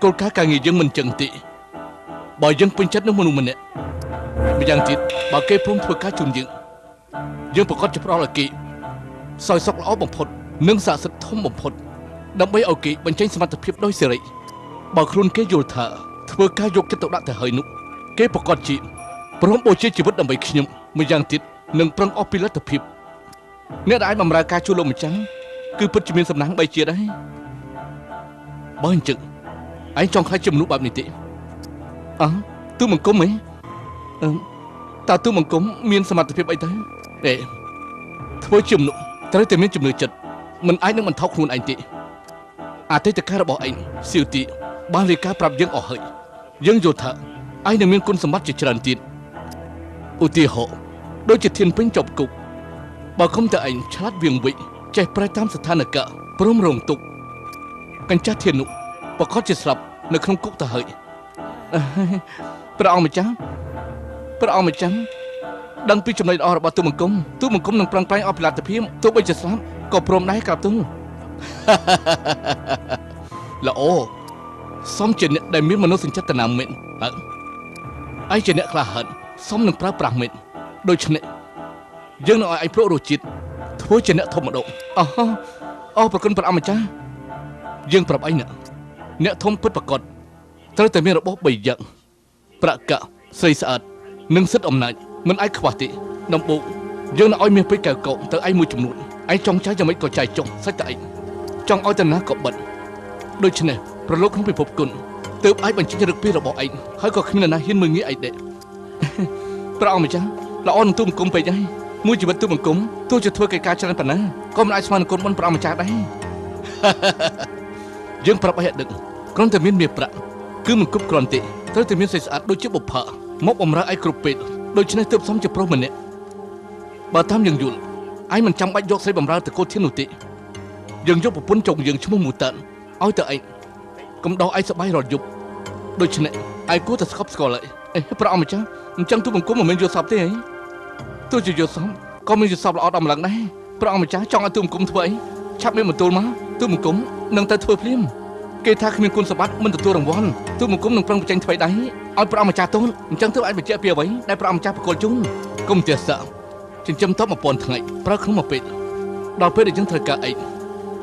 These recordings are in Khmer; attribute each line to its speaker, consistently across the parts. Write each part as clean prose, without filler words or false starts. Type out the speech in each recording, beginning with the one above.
Speaker 1: គោលការណ៍ការងារយើងមិនចឹងទេបើយើងពេញចិត្តនឹងមនុស្សម្នាក់ម្យ៉ាងទៀតបើគេព្រមធ្វើការជូនយើងប្រកាសជាផ្ដល់ឲ្យគេសោយសុខល្អបំផុតនិងស័ក្តិសិទ្ធិធំបំផុតដើម្បីឲ្យគេបញ្ចេញសមត្ថភាពដោយសេរីបើខ្លួនគេយល់ថាធ្វើការយកចិត្តទុកដាក់ទៅហើយនោះគេប្រកាសជាព្រមបូជាជីវិតដើម្បីខ្ញុំម្យ៉ាងទៀតនឹងប្រឹងអស់ពីលទ្ធភាពអ្នកដែលអាចបម្រើការជួយលោកម្ចាស់គឺពិតជាមានសំណាងបីជាដែរបើអញ្ចឹងឯងចង់ខ្លាចជាមនុស្សបែបនេះទេទូមង្គមហ៎តើទូមង្គមមានសមត្ថភាពអីទៅធ្វើជាមនុស្សត្រូវតែមានជំនឿចិត្តមិនអាចនឹងបន្ថោកខ្លួនឯងទេអតីតកាលរបស់ឯងសៀវទីបានរាយការណ៍ប្រាប់យើងអស់ហើយយើងយល់ថាឯងនឹងមានគុណសម្បត្តិជាច្រើនទៀតឧទាហរណ៍ដូចជាធានពេញជាប់គុកបើគុំតែឯងឆ្លាតវៀងវិចេះប្រែតាមស្ថានភាពព្រមរងទុក្ខកញ្ចាស់ធាននោះប្រកាសជាស្លាប់នៅក្នុងគុកទៅហើយព្រះអង្គម្ចាស់ដឹងពីចំណុចល្អរបស់ទូមង្គមនឹងប្រឹងប្រែងអស់ពីលទ្ធភាពទោះបីជាស្លាប់ក៏ព្រមដែរក្រាបទូលល្អសមជាអ្នកដែលមានមនោសញ្ចេតនាមែនឯងជាអ្នកក្លាហានសមនឹងប្រើប្រាស់មែនដូច្នេះយើងនឹងឲ្យឯងព្រោះរសជាតិធ្វើជាអ្នកធំម្ដងប្រគុណព្រះអង្គម្ចាស់យើងប្រាប់ឯងអ្នកធំពិតប្រាកដត្រូវតែមានរបស់3យ៉ាងប្រាក់កាស្រីស្អាតនិងសិទ្ធិអំណាចមិនអាចខ្វះទេដំបូងយើងនឹងឲ្យមាសពេជ្រកែវកោទៅឯងមួយចំនួនឯងចង់ចាយយ៉ាងម៉េចក៏ចាយចុះសាច់តែឯងចង់ឲ្យតាណាក៏បិទដូច្នេះប្រឡូកក្នុងពិភពគុណទើបអាចបញ្ចេញរឹកពីរបស់ឯងហើយក៏គ្មាននរណាហ៊ានមើលងាយឯងដែរព្រះអង្គម្ចាស់ល្អនឹងទូមង្គមពេកហើយមួយជីវិតទូមង្គមទោះជាធ្វើកិច្ចការច្រើនប៉ុណ្ណាក៏មិនអាចស្មើនឹងគុណបុណ្យព្រះអង្គម្ចាស់ដែរយើងប្រាប់ឲ្យដឹងគ្រាន់តែមានមាសប្រាក់គឺមិនគ្រប់គ្រាន់ទេត្រូវតែមានសេចក្ដីស្អាតដូចជាបុព្វមកបំរើឯងគ្រប់ពេលដូច្នេះទើបសមជាប្រុសម្នាក់បើតាមយើងយល់ឯងមិនចាំបាច់យកស្រីបំរើទៅកូនធាននោះទេយើងយកប្រពន្ធចុងយើងឈ្មោះមូតានឲ្យទៅឯងកុំដោះឯងសប្បាយរាល់យប់ដូច្នេះឯងគួរតែស្កប់ស្កល់ហើយព្រះអង្គម្ចាស់អញ្ចឹងទូបង្គំមិនមែនយល់សពទេហីទោះជាយល់សពក៏មានយល់សពល្អដល់ម្លឹងដែរព្រះអង្គម្ចាស់ចង់ឲ្យទូបង្គំធ្វើអីឆាប់មានបន្ទូលមកទូបង្គំនឹងទៅធ្វើភ្លាមគេថាគ្មានគុណសម្បត្តិមិនទទួលរង្វាន់ទូបង្គំនឹងប្រឹងប្រជែងធ្វើដែរឲ្យព្រះអង្គម្ចាស់ទោលអញ្ចឹងទើបអាចបញ្ជាក់ពីអ្វីដែលព្រះអង្គម្ចាស់ប្រគល់ជូនកុំទាស័កចិញ្ចឹមតប1000ថ្ងៃប្រើក្នុងមួយពេលដល់ពេលដែលយើងត្រូវការឯង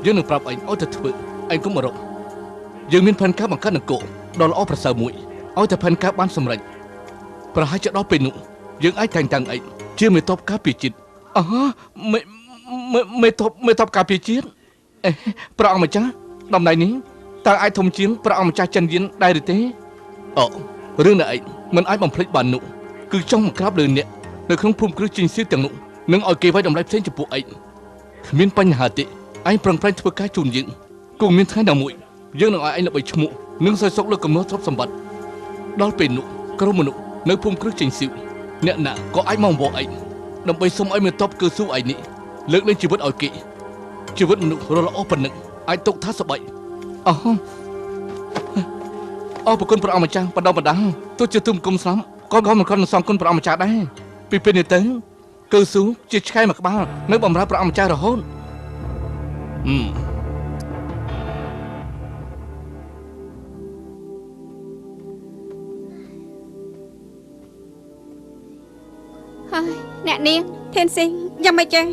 Speaker 1: យើងនឹងប្រាប់ឯងឲ្យទៅធ្វើឯងកុំរកយើងមានផែនការបង្កើតនគរដ៏ល្អប្រសើរមួយឲ្យតែផែនការបានសម្រេចប្រហែលជាដល់ពេលនោះយើងអាចតែងតាំងឯងជាមេតបការពារជាតិមេតបការពារជាតិព្រះអង្គម្ចាស់តំណែងនេះតើអាចធំជាងព្រះអង្គម្ចាស់ចិនយានដែរឬទេរឿងនេះឯងមិនអាចបំភ្លេចបាននោះគឺចង់មកក្រាបលើអ្នកនៅក្នុងភូមិគ្រឹះជីងស៊ីទាំងនោះនឹងឲ្យគេវាយតម្លៃផ្សេងចំពោះឯងគ្មានបញ្ហាទេឯងប្រឹងប្រែងធ្វើការជូនយើងគង់មានថ្ងៃណាមួយយើងនឹងឲ្យឯងល្បីឈ្មោះនិងសោយសុខលើកំណត់ទ្រព្យសម្បត្តិដល់ពេលនោះក្រុមមនុស្សនៅភូមិគ្រឹះជីងស៊ីអ្នកណាក៏អាចមកអង្វរឯងដើម្បីសុំឲ្យមានតបគឺស៊ូឯងនេះលើកលែងជីវិតឲ្យគេជីវិតមនុស្សរល្អប៉ុណ្ណឹងអាចទុកថាសប្បាយប្រគុណព្រះអង្គម្ចាស់បដិបដាទោះជាទុំគុំស្លាប់ក៏មិនខំនឹងសងគុណព្រះអង្គម្ចាស់ដែរពីពេលនេះទៅគឺស៊ូជាឆ្កែមួយក្បាលនៅបម្រើព្រះអង្គម្ចាស់រហូត
Speaker 2: ហើយអ្នកនាងធានស៊ីងយ៉ាងម៉េចចឹង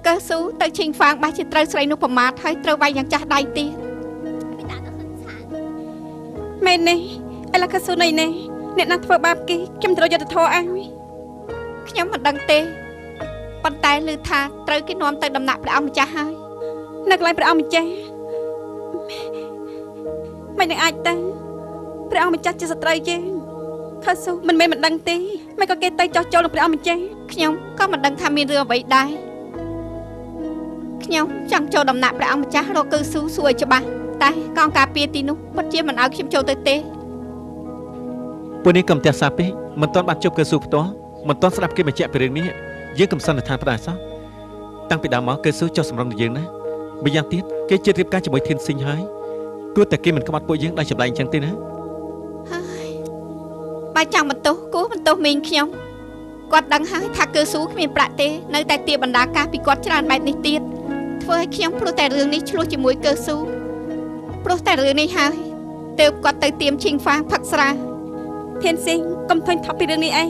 Speaker 2: កើស៊ូទៅឈិញហ្វាងបាសជាត្រូវស្រីនោះប្រមាថហើយត្រូវវាយយ៉ាងចាស់ដៃទៀតមែនទេអេឡាកាស៊ូណៃនេះអ្នកណាធ្វើបាបគេខ្ញុំត្រូវយុត្តិធម៌ឲ្យខ្ញុំមិនដឹងទេប៉ុន្តែឮថាត្រូវគេនាំទៅដំណាក់ព្រះអង្គម្ចាស់ហើយនៅកន្លែងព្រះអង្គម្ចាស់មិននឹងអាចទៅព្រះអង្គម្ចាស់ជាសត្រូវយើងខាស៊ូមិនមែនមិនដឹងទេមិនក៏គេទៅចោះចូលនឹងព្រះអង្គម្ចាស់ខ្ញុំក៏មិនដឹងថាមានរឿងអ្វីដែរខ្ញុំចង់ចូលដំណាក់ព្រះអង្គម្ចាស់រកគឺស៊ូសួរច្បាស់តែកងការពារទីនោះពិតជាមិនឲ្យខ្ញុំចូលទៅទេ
Speaker 3: ពួកនេះកំផ្ទះសាពេកមិនទាន់បានជប់គឺស៊ូផ្ទាល់មិនទាន់ស្ដាប់គេបញ្ជាក់ពីរឿងនេះយើងកំសន្និដ្ឋានផ្ដាច់សោះតាំងពីដើមមកគឺស៊ូចុះសម្រងនឹងយើងណាម្យ៉ាងទៀតគេជិតរៀបការជាមួយធានស៊ីងហើយគួរតែគេមិនក្បត់ពួកយើងដោយចម្លែកអញ្ចឹងទេណា
Speaker 2: ហើយបើចង់បន្ទោសគោះបន្ទោសមីងខ្ញុំគាត់ដឹងហើយថាគឺស៊ូគ្មានប្រាក់ទេនៅតែទាបបណ្ដាការពីគាត់ច្រើនបែបនេះទៀតធ្វើឲ្យខ្ញុំព្រោះតែរឿងនេះឆ្លោះជាមួយគឺស៊ូព្រោះតែរឿងនេះហើយទ ទើបគាត់ទៅទៀមឈីងហ្វាផឹកស្រាធានសិងកុំធុញថប់ពីរឿងនេះអី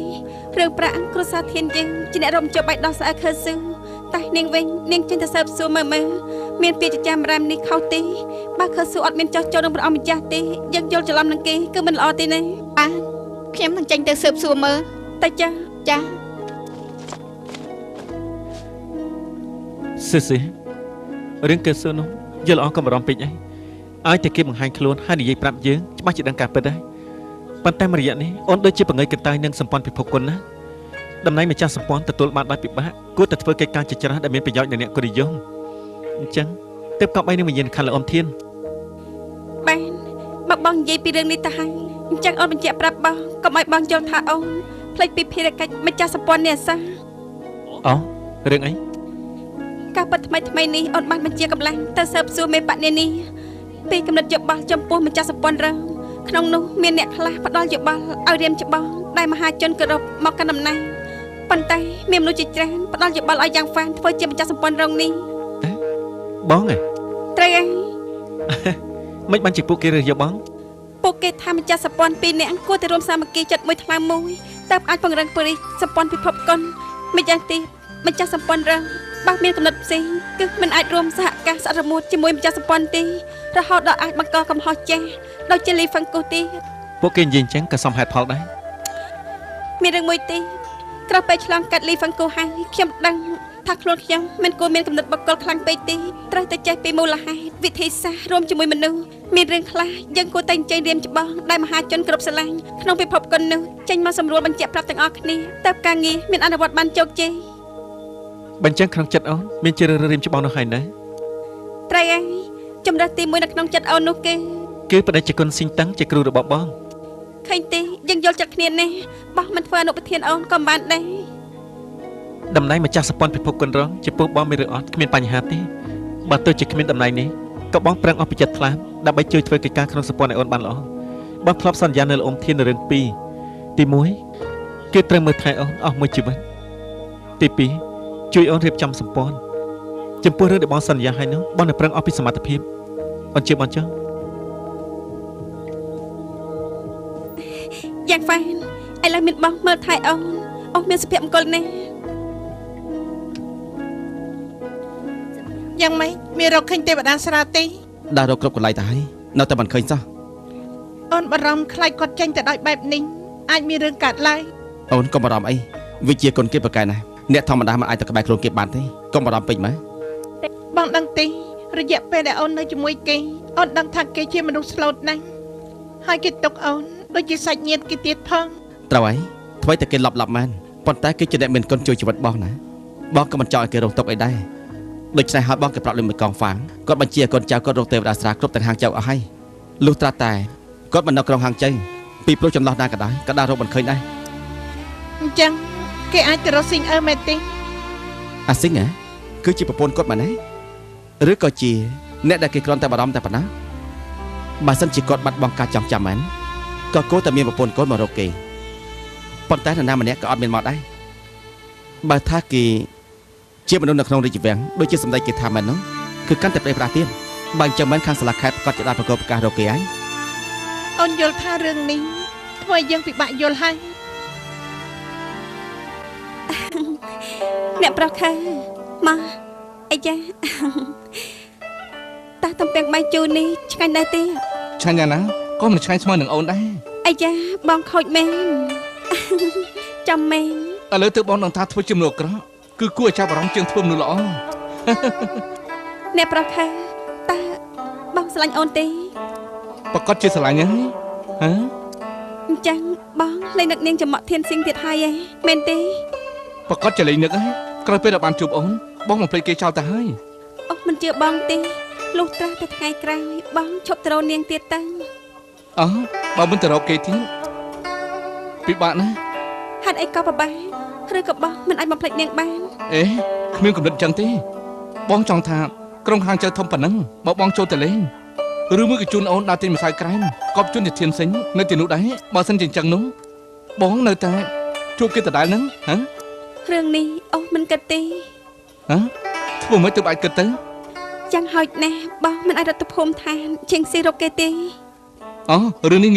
Speaker 2: រឿងប្រាក់គ្រួសារធានយើងជាអ្នករំជើបបៃដោះស្អាតខើស៊ូតែនាងវិញនាងចេញទៅសើបសួរមើលមានពាក្យចាំរ៉ាមនេះខុសទេបើខើស៊ូអត់មានចោះចូលនឹងព្រះអង្គម្ចាស់ទេយើងយល់ច្រឡំនឹងគេគឺមិនល្អទេណាបានខ្ញុំនឹងចេញទៅសើបសួរមើលតែចា
Speaker 3: ស៊ីរឿងកេស៊ូនោះយល់អស់កុំបារម្ភពេកអីឲ្យតែគេបង្ហាញខ្លួនហើយនិយាយប្រាប់យើងច្បាស់ជាដឹងការពិតដែរប៉ុន្តែមួយរយៈនេះអូនដូចជាបង្ងើយកន្តើយនឹងសម្ព័ន្ធពិភពគុណណាតំណែងម្ចាស់សម្ព័ន្ធទទួលបានដោយពិបាកគួរតែធ្វើកិច្ចការជាច្រើនដែលមានប្រយោជន៍ដល់អ្នកគុណនិយមអញ្ចឹងទើបកប់បីនឹងវិញ្ញាណខណ្ឌលោកអ៊ំធាន
Speaker 2: បានបងនិយាយពីរឿងនេះទៅហើយអញ្ចឹងអូនបញ្ជាក់ប្រាប់បងកុំឲ្យបងយល់ថាអូនភ្លេចពីភារកិច្ចម្ចាស់សម្ព័ន្ធនេះអាសា
Speaker 3: អូរឿងអី
Speaker 2: ការពិតថ្មីនេះអូនបានបញ្ជាកម្លាំងទៅសើបសួរមេបញ្ញានេះពីកំណត់យោបល់ចំពោះម្ចាស់សម្ព័ន្ធរងក្នុងនោះមានអ្នកខ្លះផ្ដល់យោបល់ឲ្យរៀមច្បងដែលមហាជនគោរពមកកាន់តំណែងប៉ុន្តែមានមនុស្សជាច្រើនផ្ដល់យោបល់ឲ្យយ៉ាងហ្វានធ្វើជាម្ចាស់សម្ព័ន្ធរងនេះ
Speaker 3: បងហ៎
Speaker 2: ត្រូវហើយ
Speaker 3: មិនបានជាពួកគេរើសយកបង
Speaker 2: ពួកគេថាម្ចាស់សម្ព័ន្ធពីរនាក់គួរតែរួមសាមគ្គីចិត្តមួយថ្លើមមួយតើអាចពង្រឹងប៉ូលីសសម្ព័ន្ធពិភពគុណមិនយ៉ាងទេម្ចាស់សម្ព័ន្ធរងបើមានកំណត់ផ្សេងគឺមិនអាចរួមសហការសរមួតជាមួយម្ចាស់សម្ព័ន្ធទេរហូតដល់អាចបង្កកំហុសចាស់ដោយជាលីហ្វាំងគូទេ
Speaker 3: ពួកគេនិយាយអញ្ចឹងក៏សមហេតុផលដែរ
Speaker 2: មានរឿងមួយទេក្រោយពេលឆ្លងកាត់លីហ្វាំងគូហើយខ្ញុំដឹងថាខ្លួនខ្ញុំមិនគួរមានកំណត់បកគលខ្លាំងពេកទេត្រូវតែចេះពីមូលហេតុវិធីសាស្ត្ររួមជាមួយមនុស្សមានរឿងខ្លះយើងគួរតែចេះរៀមច្បងដែលមហាជនគ្រប់ស្រឡាញ់ក្នុងពិភពគុណនោះចេញមកសម្រួលបញ្ជាក់ប្រាប់ទាំងអស់គ្នាតើការងារមានអនុវត្តបានជោគជ័យ
Speaker 3: បញ្ចឹងក្នុងចិត្តអូនមានជារឿងរៀមច្បងនោះហើយណា
Speaker 2: ត្រូវហើយជំរើសទី1នៅក្នុងចិត្តអូននោះ
Speaker 3: គឺបដិជគុណស៊ីងតាំងជាគ្រូរបស់បង
Speaker 2: ឃើញទេយើងយល់ចិត្តគ្នានេះបោះមិនធ្វើអនុប្រធានអូនក៏បានដែរ
Speaker 3: តំណែងម្ចាស់សម្ព័ន្ធពិភពគុណរងចំពោះបងមានរឿងអត់គ្មានបញ្ហាទេបើទោះជាគ្មានតំណែងនេះក៏បងប្រឹងអស់ពីចិត្តថ្លាដើម្បីជួយធ្វើកិច្ចការក្នុងសម្ព័ន្ធឲ្យអូនបានល្អបងធ្លាប់សន្យានៅលោកអ៊ំធាននៅរឿង2ទី1គឺត្រូវមើលថែអូនអស់មួយជីវិតទី2ជួយអូនរៀបចំសម្ព័ន្ធចំពោះរឿងដែលបងសន្យាឲ្យនោះបងនឹងប្រឹងអស់ពីសមត្ថភាពអូនជឿបងចុះ
Speaker 2: យ៉ាងហ្វានឥឡូវមានបងមើលថែអូនមានសុភមង្គលណាស់
Speaker 4: យ៉ាងម៉េចមានរកឃើញទេវតាស្រាទេ
Speaker 1: ដើររកគ្រប់កន្លែងទៅហើយនៅតែមិនឃើញសោះ
Speaker 4: អូនបារម្ភខ្លាចគាត់ចេញទៅដោយបែបនេះអាចមានរឿងកើតឡើង
Speaker 1: អូនកុំបារម្ភអីវាជាគុណគេប្រកែណាអ្នកធម្មតាមិនអាចទៅក្បែរខ្លួនគេបានទេកុំបារម្ភពេកម៉ែ
Speaker 4: បងដឹងទេរយៈពេលដែលអូននៅជាមួយគេអូនដឹងថាគេជាមនុស្សស្លូតណាស់ហើយគេទុកអូនដូចជាសាច់ញាតិគេទៀតផង
Speaker 1: ត្រូវហើយអ្វីតែគេលប់មែនប៉ុន្តែគេជាអ្នកមានគុណជួយជីវិតបងណាបងក៏មិនចង់ឲ្យគេរងទុក្ខអីដែរដូច្នេះហើយបងក៏ប្រាប់លើមួយកងហ្វាងគាត់បញ្ជាកូនចៅគាត់រកទេវតាស្រាគ្រប់ទាំងហាងចៅអស់ហើយលុះត្រាតែគាត់មិននៅក្នុងហាងចៅពីព្រោះចំឡោះណាក៏ដោយក៏ដើររកមិនឃើញដែរ
Speaker 4: អញ្ចឹងគេអាចទៅរកស៊ីងមែនទេ
Speaker 1: អាស៊ីងគឺជាប្រពន្ធគាត់មែនទេឬក៏ជាអ្នកដែលគេគ្រាន់តែបារម្ភតែប៉ុណ្ណាបើសិនជាគាត់បាត់បង់ការចងចាំមែនក៏គួរតែមានប្រពន្ធកូនមករកគេប៉ុន្តែនរណាម្នាក់ក៏អត់មានមកដែរបើថាគេជាមនុស្សនៅក្នុងរាជវាំងដូចជាសម្ដេចគេថាមែននោះគឺកាន់តែប្រេះប្រាស់ទៀតបើអញ្ចឹងមែនខាងសាលាខេត្តគាត់ជាដើរប្រកបប្រកាសរកគេហើយ
Speaker 4: អូនយល់ថារឿងនេះធ្វើឲ្យយើងពិបាកយល់ហើយ
Speaker 2: អ្នកប្រុសខាមកអាយ៉ាតាតំពេងបាយជូរនេះឆ្ងាញ់ដែរទេ
Speaker 1: ឆ្ងាញ់យ៉ាងណាក៏មិនឆ្ងាញ់ស្មើនឹងអូនដែរ
Speaker 2: អាយ៉ាបងខូចមែនចាំមែន
Speaker 1: ឥឡូវទើបបងនឹងថាធ្វើជាមនុស្សអាក្រក់គឺគួរឲ្យចាប់អារម្មណ៍ជាងធ្វើមនុស្សល្អ
Speaker 2: អ្នកប្រុសខាតើបងស្រឡាញ់អូនទេ
Speaker 1: ប្រកាសជាស្រឡាញ់ហើយហ៎
Speaker 2: អញ្ចឹងបងលេងនឹកនាងចំមកធានស៊ីងទៀតហើយមែនទេ
Speaker 1: ប្រកាសជាលេងនឹកហើយក្រោយពេលដែលបានជួបអូនបងមិនភ្លេចគេចោលទៅហើយ
Speaker 2: អូមិនជឿបងទេលុះត្រាតែថ្ងៃក្រោយបងឈប់ទៅរកនាងទៀតទៅ
Speaker 1: អើបើមិនទៅរកគេទៀតពិបាកណាស់
Speaker 2: ហេតុអីក៏ពិបាកឬក៏បងមិនអាចបំភ្លេចនាងបាន
Speaker 1: អេគ្មានកំណត់ចឹងទេបងចង់ថាក្រុមខាងចៅធំប៉ុណ្ណឹងបើបងចូលទៅលេងឬមួយក៏ជូនអូនដើរទិញម្សៅក្រែមកប់ជូនទៅធានសិញនៅទីនោះដែរបើសិនជាចឹងនោះបងនៅតែជួបគេដដែលហ្នឹងហ៎
Speaker 2: រឿងនេះអូមិនគិតទេ
Speaker 1: ហ៎ធ្វើមិនទៅអាចគិតទៅ
Speaker 2: យ៉ាងហោចណាស់បងមិនអាចរត់ទៅភូមិឋានជាងស៊ីរកគេទេ
Speaker 1: អូរឿងនេះ